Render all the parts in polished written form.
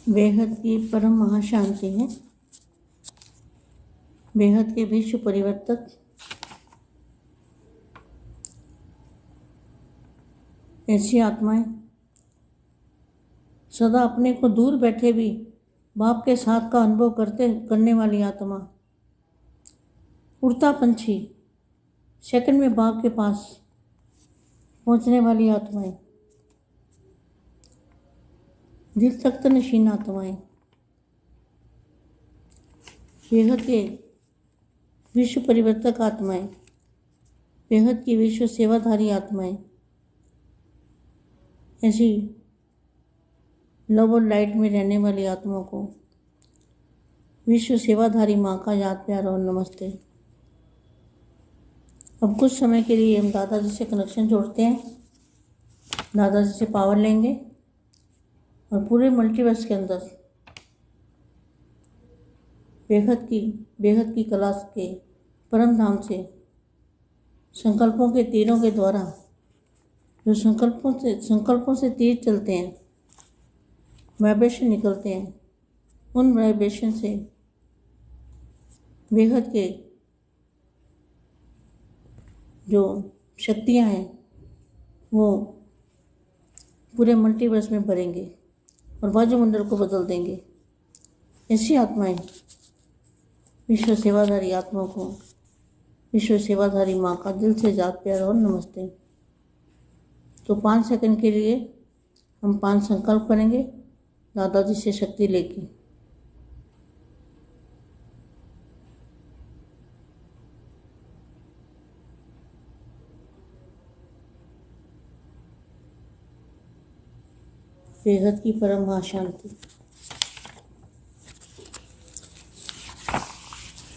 बेहद की परम महाशांति है। बेहद के विश्व परिवर्तक ऐसी आत्माएं, सदा अपने को दूर बैठे भी बाप के साथ का अनुभव करने वाली आत्मा, उड़ता पंछी, सेकंड में बाप के पास पहुंचने वाली आत्माएं, दिल तख्त नशीन आत्माएं, बेहद के विश्व परिवर्तक आत्माएं, बेहद की विश्व सेवाधारी आत्माएं, ऐसी लव और लाइट में रहने वाली आत्माओं को विश्व सेवाधारी माँ का याद प्यार और नमस्ते। अब कुछ समय के लिए हम दादाजी से कनेक्शन जोड़ते हैं, दादाजी से पावर लेंगे और पूरे मल्टीवर्स के अंदर बेहद की कला के परम धाम से संकल्पों के तीरों के द्वारा जो संकल्पों से तीर चलते हैं, वाइब्रेशन निकलते हैं, उन वाइब्रेशन से बेहद के जो शक्तियाँ हैं वो पूरे मल्टीवर्स में भरेंगे और वायुमंडल को बदल देंगे। ऐसी आत्माएं विश्व सेवाधारी आत्माओं को विश्व सेवाधारी माँ का दिल से याद प्यार और नमस्ते। तो 5 सेकंड के लिए हम 5 संकल्प करेंगे दादाजी से शक्ति लेके। बेहद की परम महाशांति।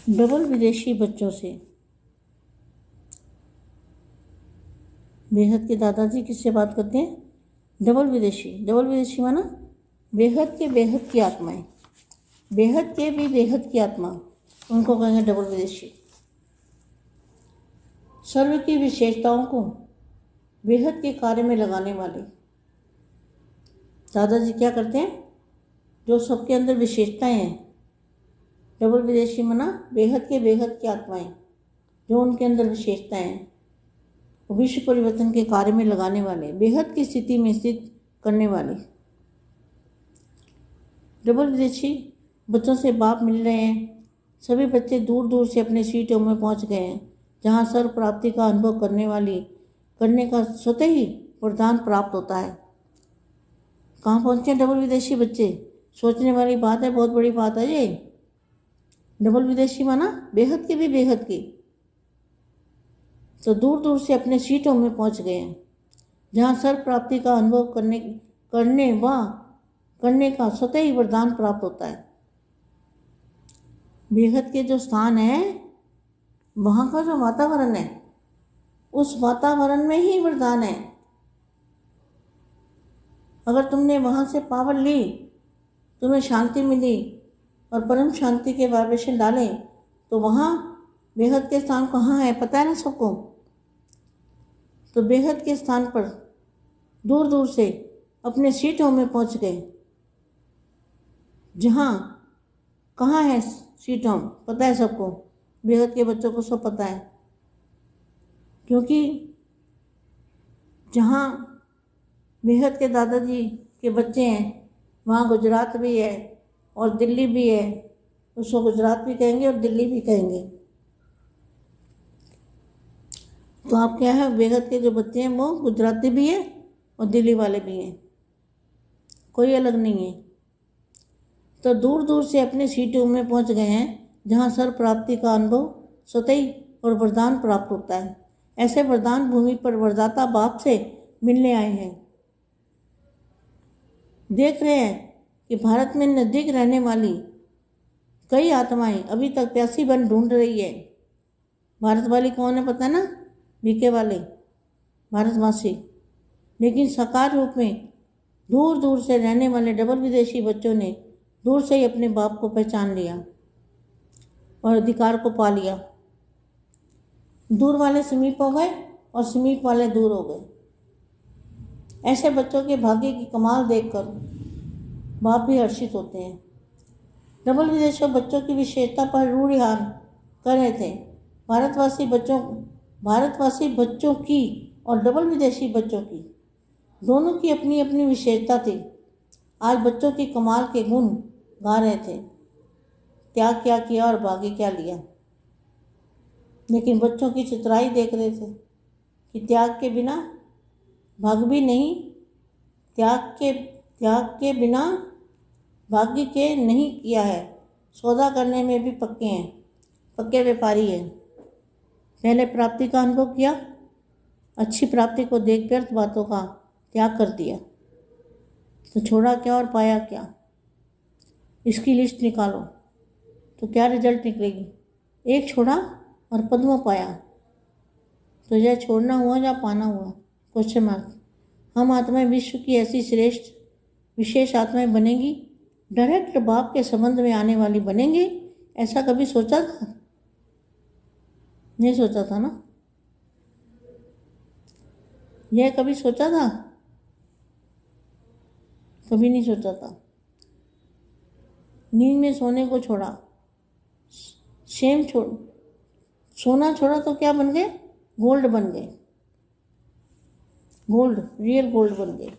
डबल विदेशी बच्चों से बेहद के दादाजी किससे बात करते हैं? डबल विदेशी माना बेहद की आत्माएं, बेहद के भी बेहद की आत्मा, उनको कहेंगे डबल विदेशी। सर्व की विशेषताओं को बेहद के कार्य में लगाने वाले दादाजी क्या करते हैं? जो सबके अंदर विशेषताएं हैं, डबल विदेशी माना बेहद की आत्माएं, जो उनके अंदर विशेषताएं हैं, विश्व परिवर्तन के कार्य में लगाने वाले, बेहद की स्थिति में स्थित करने वाले। डबल विदेशी बच्चों से बाप मिल रहे हैं। सभी बच्चे दूर दूर से अपने सीटों में पहुंच गए हैं, जहां सर्व प्राप्ति का अनुभव करने का स्वतः ही वरदान प्राप्त होता है। कहाँ पहुंचे डबल विदेशी बच्चे? सोचने वाली बात है, बहुत बड़ी बात है ये। डबल विदेशी माना बेहद के भी बेहद की, तो दूर दूर से अपने सीटों में पहुंच गए हैं, जहां सर्व प्राप्ति का अनुभव करने का स्वतः ही वरदान प्राप्त होता है। बेहद के जो स्थान है, वहां का जो वातावरण है, उस वातावरण में ही वरदान है। अगर तुमने वहां से पावर ली, तुम्हें शांति मिली और परम शांति के वाइब्रेशन डाले, तो वहां बेहद के स्थान कहाँ है पता है ना सबको? तो बेहद के स्थान पर दूर दूर से अपने सीटों में पहुंच गए। जहाँ कहाँ है सीटों पता है सबको? बेहद के बच्चों को सब पता है, क्योंकि जहाँ बेहद के दादाजी के बच्चे हैं, वहाँ गुजरात भी है और दिल्ली भी है। उसको गुजरात भी कहेंगे और दिल्ली भी कहेंगे। तो आप क्या है, बेहद के जो बच्चे हैं वो गुजराती भी है और दिल्ली वाले भी हैं, कोई अलग नहीं है। तो दूर दूर से अपने सीटों में पहुंच गए हैं, जहां सर्व प्राप्ति का अनुभव स्वतः ही और वरदान प्राप्त होता है। ऐसे वरदान भूमि पर वरदाता बाप से मिलने आए हैं। देख रहे हैं कि भारत में नजदीक रहने वाली कई आत्माएं अभी तक प्यासी बन ढूंढ रही है। भारत वाली कौन है पता है ना? बीके वाले भारतवासी। लेकिन साकार रूप में दूर दूर से रहने वाले डबल विदेशी बच्चों ने दूर से ही अपने बाप को पहचान लिया और अधिकार को पा लिया। दूर वाले समीप हो गए और समीप वाले दूर हो गए। ऐसे बच्चों के भाग्य की कमाल देखकर बाप भी हर्षित होते हैं। डबल विदेशी बच्चों की विशेषता पर रूढ़िहार कर रहे थे। भारतवासी बच्चों की और डबल विदेशी बच्चों की दोनों की अपनी अपनी विशेषता थी। आज बच्चों की कमाल के गुण गा रहे थे। त्याग क्या किया और भाग्य क्या लिया। लेकिन बच्चों की चितराई देख रहे थे कि त्याग के बिना भाग्य भी नहीं, त्याग के बिना भाग्य के नहीं किया है। सौदा करने में भी पक्के हैं, पक्के व्यापारी हैं। पहले प्राप्ति का अनुभव किया, अच्छी प्राप्ति को देख व्यर्थ बातों का त्याग कर दिया। तो छोड़ा क्या और पाया क्या, इसकी लिस्ट निकालो तो क्या रिजल्ट निकलेगी। एक छोड़ा और पद्म पाया, तो यह छोड़ना हुआ या पाना हुआ? Question mark. हम आत्माएं विश्व की ऐसी श्रेष्ठ विशेष आत्माएं बनेंगी, डायरेक्ट बाप के संबंध में आने वाली बनेंगे, ऐसा कभी सोचा था? नहीं सोचा था ना। यह कभी सोचा था? कभी नहीं सोचा था। नींद में सोने को छोड़ा, सोना छोड़ा तो क्या बन गए? गोल्ड बन गए। गोल्ड, रियल गोल्ड बन गए।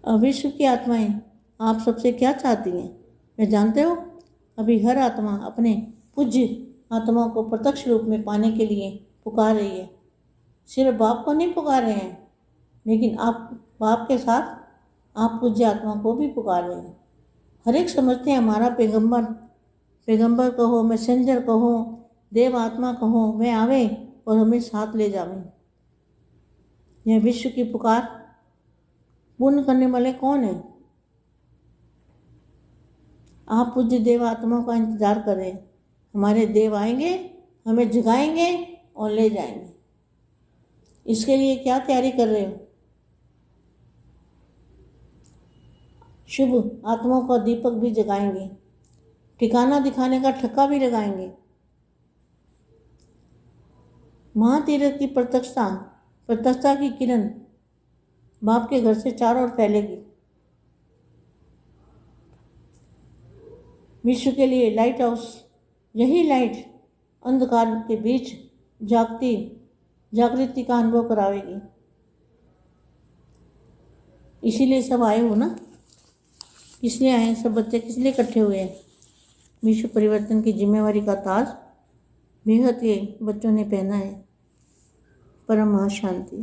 अब विश्व की आत्माएं आप सबसे क्या चाहती हैं, मैं जानते हो? अभी हर आत्मा अपने पूज्य आत्मा को प्रत्यक्ष रूप में पाने के लिए पुकार रही है। सिर्फ बाप को नहीं पुकार रहे हैं, लेकिन आप बाप के साथ आप पूज्य आत्मा को भी पुकार रहे हैं। हर एक समझते हैं हमारा पैगंबर कहो, मैसेंजर कहो, देव आत्मा कहो, वह आवे और हमें साथ ले जावे। यह विश्व की पुकार पूर्ण करने वाले कौन है? आप पूज्य देव आत्माओं का इंतजार कर रहे हैं। हमारे देव आएंगे, हमें जगाएंगे और ले जाएंगे। इसके लिए क्या तैयारी कर रहे हो? शुभ आत्माओं का दीपक भी जगाएंगे, ठिकाना दिखाने का ठक्का भी लगाएंगे। महातीरथ की प्रत्यक्षता की किरण बाप के घर से चारों ओर फैलेगी। विश्व के लिए लाइट हाउस, यही लाइट अंधकार के बीच जागृति का अनुभव करावेगी। इसीलिए सब आए हो ना। किस लिए आए? सब बच्चे किस लिए इकट्ठे हुए हैं? विश्व परिवर्तन की जिम्मेवारी का ताज बेहद के बच्चों ने पहना है। परम महाशांति।